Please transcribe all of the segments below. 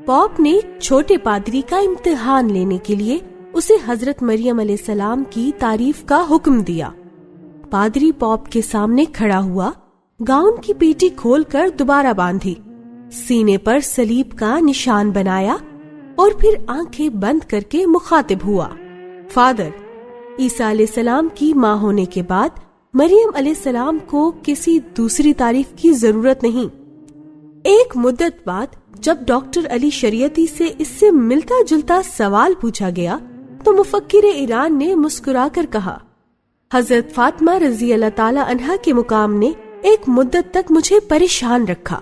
Pope نے چھوٹے پادری کا امتحان لینے کے لیے اسے حضرت مریم علیہ السلام کی تعریف کا حکم دیا۔ پادری پوپ کے سامنے کھڑا ہوا، گاؤن کی پیٹی کھول کر دوبارہ باندھی، سینے پر صلیب کا نشان بنایا اور پھر آنکھیں بند کر کے مخاطب ہوا۔ فادر، عیسیٰ علیہ السلام کی ماں ہونے کے بعد مریم علیہ السلام کو کسی دوسری تعریف کی ضرورت نہیں۔ ایک مدت بعد جب ڈاکٹر علی شریعتی سے اس سے ملتا جلتا سوال پوچھا گیا تو مفکر ایران نے مسکرا کر کہا، حضرت فاطمہ رضی اللہ تعالی عنہا کے مقام نے ایک مدت تک مجھے پریشان رکھا۔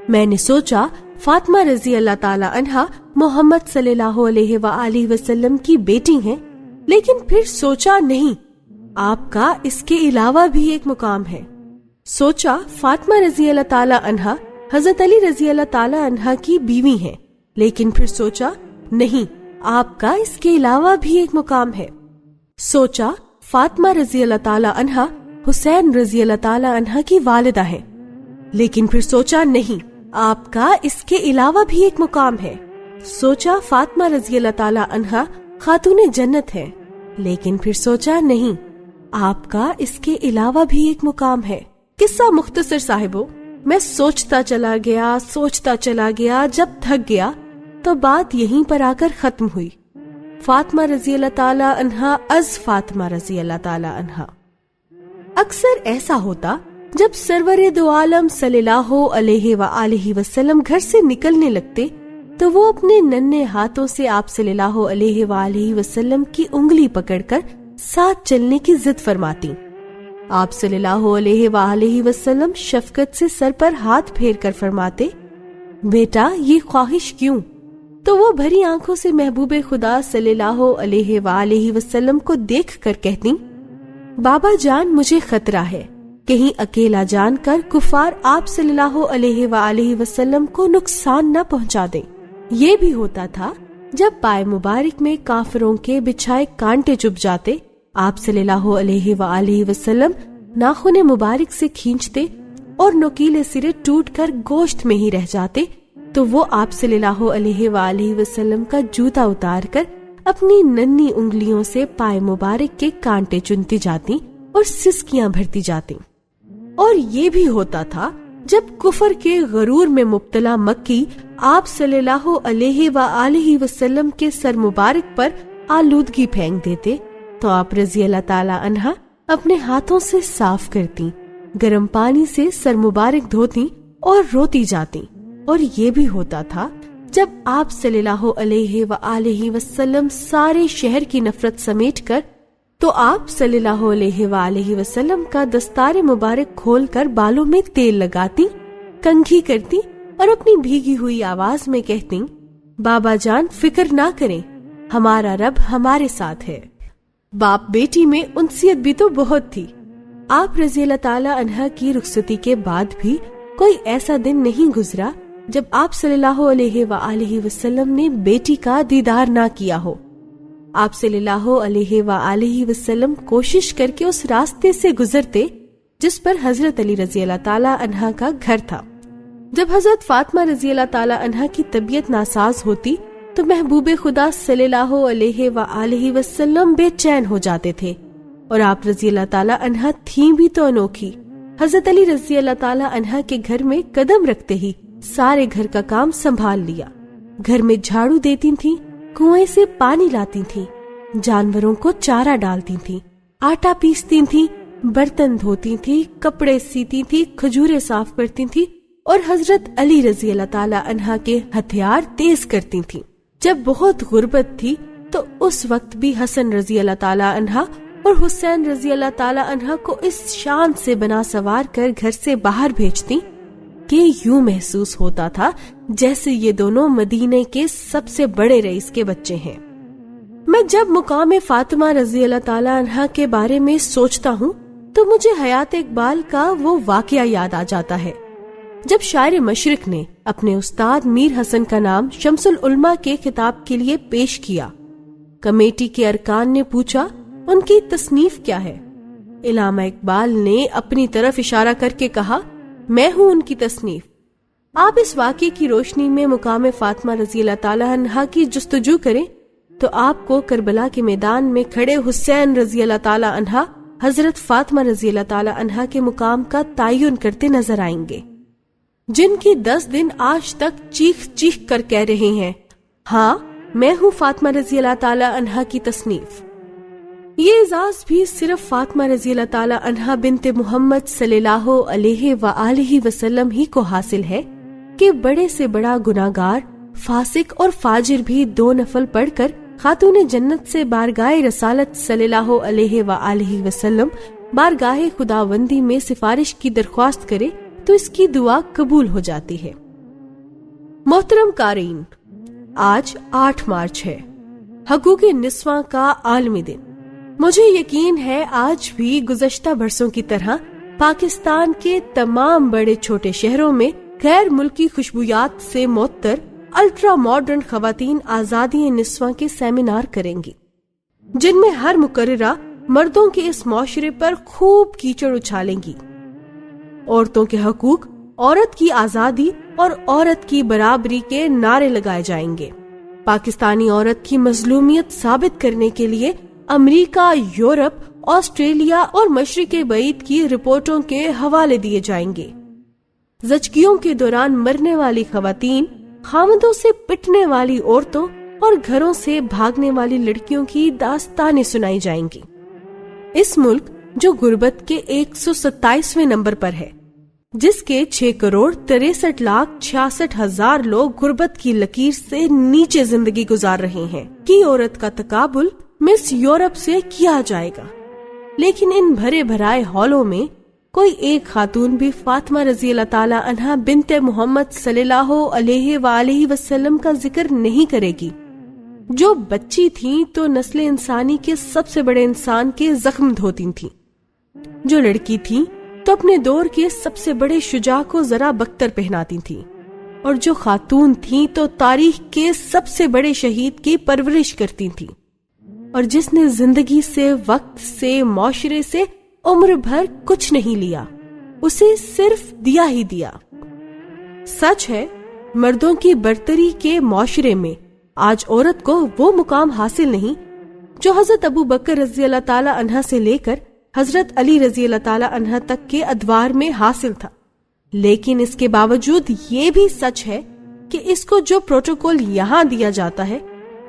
میں نے سوچا فاطمہ رضی اللہ تعالی عنہا محمد صلی اللہ علیہ وآلہ وسلم کی بیٹی ہیں، لیکن پھر سوچا نہیں، آپ کا اس کے علاوہ بھی ایک مقام ہے۔ سوچا فاطمہ رضی اللہ تعالی عنہا حضرت علی رضی اللہ تعالی عنہا کی بیوی ہیں، لیکن پھر سوچا نہیں، آپ کا اس کے علاوہ بھی ایک مقام ہے۔ سوچا فاطمہ رضی اللہ تعالی عنہا حسین رضی اللہ تعالی عنہا کی والدہ ہیں، لیکن پھر سوچا نہیں، آپ کا اس کے علاوہ بھی ایک مقام ہے۔ سوچا فاطمہ رضی اللہ تعالی عنہا خاتون جنت ہے، لیکن پھر سوچا نہیں، آپ کا اس کے علاوہ بھی ایک مقام ہے۔ قصہ مختصر صاحبو، میں سوچتا چلا گیا، جب تھک گیا تو بات یہیں پر آ کر ختم ہوئی۔ فاطمہ رضی اللہ تعالی عنہا از فاطمہ رضی اللہ تعالی عنہا۔ اکثر ایسا ہوتا جب سرور دو عالم صلی اللہ علیہ وآلہ وسلم گھر سے نکلنے لگتے تو وہ اپنے ننھے ہاتھوں سے آپ صلی اللہ علیہ وآلہ وسلم کی انگلی پکڑ کر ساتھ چلنے کی ضد فرماتی۔ آپ صلی اللہ علیہ وآلہ وسلم شفقت سے سر پر ہاتھ پھیر کر فرماتے، بیٹا یہ خواہش کیوں؟ تو وہ بھری آنکھوں سے محبوب خدا صلی اللہ علیہ وآلہ وسلم کو دیکھ کر کہتی، بابا جان مجھے خطرہ ہے، کہیں اکیلا جان کر کفار آپ صلی اللہ علیہ وآلہ وسلم کو نقصان نہ پہنچا دیں۔ یہ بھی ہوتا تھا جب پائے مبارک میں کافروں کے بچھائے کانٹے چبھ جاتے، آپ صلی اللہ علیہ وآلہ وسلم ناخن مبارک سے کھینچتے اور نوکیلے سرے ٹوٹ کر گوشت میں ہی رہ جاتے تو وہ آپ صلی اللہ علیہ وآلہ وسلم کا جوتا اتار کر اپنی ننھی انگلیوں سے پائے مبارک کے کانٹے چنتی جاتی اور سسکیاں بھرتی جاتی۔ اور یہ بھی ہوتا تھا جب کفر کے غرور میں مبتلا مکی آپ صلی اللہ علیہ وآلہ وسلم کے سر مبارک پر آلودگی پھینک دیتے تو آپ رضی اللہ تعالی عنہا اپنے ہاتھوں سے صاف کرتی، گرم پانی سے سر مبارک دھوتی اور روتی جاتی۔ اور یہ بھی ہوتا تھا جب آپ صلی اللہ علیہ وآلہ وسلم سارے شہر کی نفرت سمیٹ کر تو آپ صلی اللہ علیہ وآلہ وسلم کا دستار مبارک کھول کر بالوں میں تیل لگاتی، کنگھی کرتی اور اپنی بھیگی ہوئی آواز میں کہتی، بابا جان فکر نہ کریں، ہمارا رب ہمارے ساتھ ہے۔ باپ بیٹی میں انسیت بھی تو بہت تھی۔ آپ رضی اللہ تعالی عنہ کی رخصتی کے بعد بھی کوئی ایسا دن نہیں گزرا جب آپ صلی اللہ علیہ وآلہ وسلم نے بیٹی کا دیدار نہ کیا ہو۔ آپ صلی اللہ علیہ وآلہ وسلم کوشش کر کے اس راستے سے گزرتے جس پر حضرت علی رضی اللہ تعالی عنہ کا گھر تھا۔ جب حضرت فاطمہ رضی اللہ تعالی عنہ کی طبیعت ناساز ہوتی تو محبوب خدا صلی اللہ علیہ وآلہ وسلم بے چین ہو جاتے تھے، اور آپ رضی اللہ تعالی عنہ تھیں بھی تو انوکھی۔ حضرت علی رضی اللہ تعالی عنہ کے گھر میں قدم رکھتے ہی سارے گھر کا کام سنبھال لیا۔ گھر میں جھاڑو دیتی تھیں، کنویں سے پانی لاتی تھیں، جانوروں کو چارہ ڈالتی تھیں، آٹا پیستی تھیں، برتن دھوتی تھیں، کپڑے سیتی تھیں، کھجورے صاف کرتی تھیں اور حضرت علی رضی اللہ تعالی عنہ کے ہتھیار تیز کرتی تھیں۔ جب بہت غربت تھی تو اس وقت بھی حسن رضی اللہ تعالی عنہ اور حسین رضی اللہ تعالی عنہ کو اس شان سے بنا سوار کر گھر سے باہر بھیجتی کہ یوں محسوس ہوتا تھا جیسے یہ دونوں مدینے کے سب سے بڑے رئیس کے بچے ہیں۔ میں جب مقام فاطمہ رضی اللہ تعالی عنہ کے بارے میں سوچتا ہوں تو مجھے حیات اقبال کا وہ واقعہ یاد آ جاتا ہے جب شاعر مشرق نے اپنے استاد میر حسن کا نام شمس العلماء کے خطاب کے لیے پیش کیا۔ کمیٹی کے ارکان نے پوچھا ان کی تصنیف کیا ہے؟ علامہ اقبال نے اپنی طرف اشارہ کر کے کہا، میں ہوں ان کی تصنیف۔ آپ اس واقعے کی روشنی میں مقام فاطمہ رضی اللہ تعالی عنہا کی جستجو کریں تو آپ کو کربلا کے میدان میں کھڑے حسین رضی اللہ تعالی عنہا حضرت فاطمہ رضی اللہ تعالی عنہا کے مقام کا تعین کرتے نظر آئیں گے، جن کی 10 دن آج تک چیخ چیخ کر کہہ رہے ہیں، ہاں میں ہوں فاطمہ رضی اللہ تعالی عنہا کی تصنیف۔ یہ اعزاز بھی صرف فاطمہ رضی اللہ تعالی عنہا بنت محمد صلی اللہ علیہ وآلہ وسلم ہی کو حاصل ہے کہ بڑے سے بڑا گناہگار، فاسق اور فاجر بھی 2 نفل پڑھ کر خاتون جنت سے بارگاہ رسالت صلی اللہ علیہ وآلہ وسلم بارگاہ خداوندی میں سفارش کی درخواست کرے تو اس کی دعا قبول ہو جاتی ہے۔ محترم قارئین، آج 8 مارچ ہے، حقوق نسواں کا عالمی دن۔ مجھے یقین ہے آج بھی گزشتہ برسوں کی طرح پاکستان کے تمام بڑے چھوٹے شہروں میں غیر ملکی خوشبویات سے معطر الٹرا ماڈرن خواتین آزادی نسواں کے سیمینار کریں گی، جن میں ہر مقررہ مردوں کے اس معاشرے پر خوب کیچڑ اچھالیں گی۔ عورتوں کے حقوق، عورت کی آزادی اور عورت کی برابری کے نعرے لگائے جائیں گے۔ پاکستانی عورت کی مظلومیت ثابت کرنے کے لیے امریکہ، یورپ، آسٹریلیا اور مشرق بعید کی رپورٹوں کے حوالے دیے جائیں گے۔ زچگیوں کے دوران مرنے والی خواتین، خامدوں سے پٹنے والی عورتوں اور گھروں سے بھاگنے والی لڑکیوں کی داستانیں سنائی جائیں گی۔ اس ملک جو غربت کے 127ویں نمبر پر ہے، جس کے 6,63,66,000 لوگ غربت کی لکیر سے نیچے زندگی گزار رہے ہیں، کی عورت کا تقابل مس یورپ سے کیا جائے گا۔ لیکن ان بھرے بھرائے ہالوں میں کوئی ایک خاتون بھی فاطمہ رضی اللہ تعالی عنہا بنت محمد صلی اللہ علیہ وآلہ وسلم کا ذکر نہیں کرے گی، جو بچی تھیں تو نسل انسانی کے سب سے بڑے انسان کے زخم دھوتی تھیں، جو لڑکی تھیں تو اپنے دور کے سب سے بڑے شجاع کو ذرا بختر پہناتی تھیں، اور جو خاتون تھیں تو تاریخ کے سب سے بڑے شہید کی پرورش کرتی تھیں، اور جس نے زندگی سے، وقت سے، معاشرے سے عمر بھر کچھ نہیں لیا، اسے صرف دیا ہی دیا۔ سچ ہے، مردوں کی برتری کے معاشرے میں آج عورت کو وہ مقام حاصل نہیں جو حضرت ابو بکر رضی اللہ تعالی عنہ سے لے کر حضرت علی رضی اللہ تعالی عنہ تک کے ادوار میں حاصل تھا۔ لیکن اس کے باوجود یہ بھی سچ ہے کہ اس کو جو پروٹوکول یہاں دیا جاتا ہے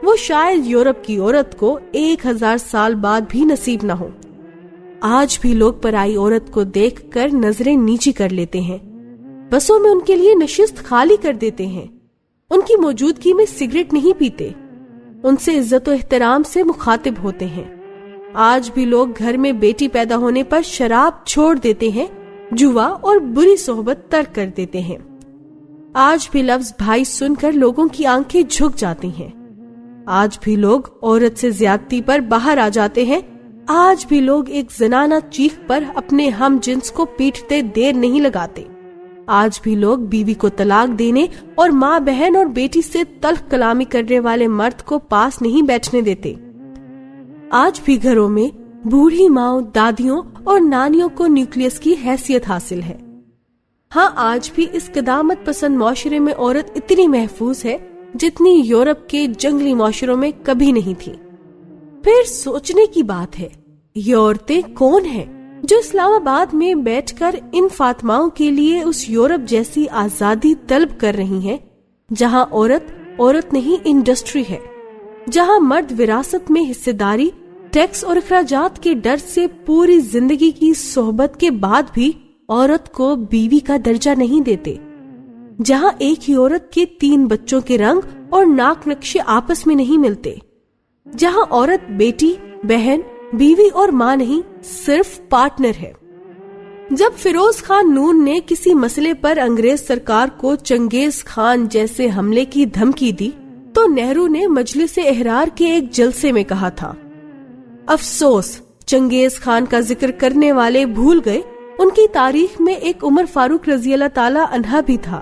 وہ شاید یورپ کی عورت کو 1000 سال بعد بھی نصیب نہ ہو۔ آج بھی لوگ پرائی عورت کو دیکھ کر نظریں نیچی کر لیتے ہیں، بسوں میں ان کے لیے نشست خالی کر دیتے ہیں، ان کی موجودگی میں سگریٹ نہیں پیتے، ان سے عزت و احترام سے مخاطب ہوتے ہیں۔ آج بھی لوگ گھر میں بیٹی پیدا ہونے پر شراب چھوڑ دیتے ہیں، جوا اور بری صحبت ترک کر دیتے ہیں۔ آج بھی لفظ بھائی سن کر لوگوں کی آنکھیں جھک جاتی ہیں۔ آج بھی لوگ عورت سے زیادتی پر باہر آ جاتے ہیں۔ آج بھی لوگ ایک زنانہ چیخ پر اپنے ہم جنس کو پیٹتے دیر نہیں لگاتے۔ آج بھی لوگ بیوی کو طلاق دینے اور ماں، بہن اور بیٹی سے تلخ کلامی کرنے والے مرد کو پاس نہیں بیٹھنے دیتے۔ آج بھی گھروں میں بوڑھی ماؤں، دادیوں اور نانیوں کو نیوکلیس کی حیثیت حاصل ہے۔ ہاں، آج بھی اس قدامت پسند معاشرے میں عورت اتنی محفوظ ہے جتنی یورپ کے جنگلی معاشروں میں کبھی نہیں تھی۔ پھر سوچنے کی بات ہے، یہ عورتیں کون ہیں جو اسلام آباد میں بیٹھ کر ان فاطماؤں کے لیے اس یورپ جیسی آزادی طلب کر رہی ہیں جہاں عورت نہیں انڈسٹری ہے، جہاں مرد وراثت میں حصہ داری، ٹیکس اور اخراجات کے ڈر سے پوری زندگی کی صحبت کے بعد بھی عورت کو بیوی کا درجہ نہیں دیتے، جہاں ایک ہی عورت کے 3 بچوں کے رنگ اور ناک نقشے آپس میں نہیں ملتے، جہاں عورت بیٹی، بہن، بیوی اور ماں نہیں، صرف پارٹنر ہے۔ جب فیروز خان نون نے کسی مسئلے پر انگریز سرکار کو چنگیز خان جیسے حملے کی دھمکی دی تو نہرو نے مجلس احرار کے ایک جلسے میں کہا تھا، افسوس چنگیز خان کا ذکر کرنے والے بھول گئے ان کی تاریخ میں ایک عمر فاروق رضی اللہ تعالی عنہ بھی تھا۔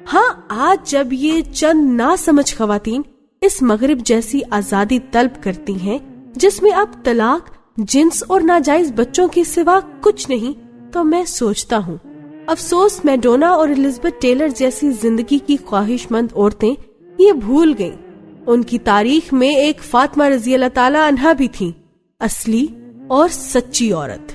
ہاں، آج جب یہ چند ناسمجھ خواتین اس مغرب جیسی آزادی طلب کرتی ہیں جس میں اب طلاق، جنس اور ناجائز بچوں کے سوا کچھ نہیں، تو میں سوچتا ہوں افسوس میڈونا اور الزبتھ ٹیلر جیسی زندگی کی خواہش مند عورتیں یہ بھول گئیں، ان کی تاریخ میں ایک فاطمہ رضی اللہ تعالی عنہا بھی تھی، اصلی اور سچی عورت۔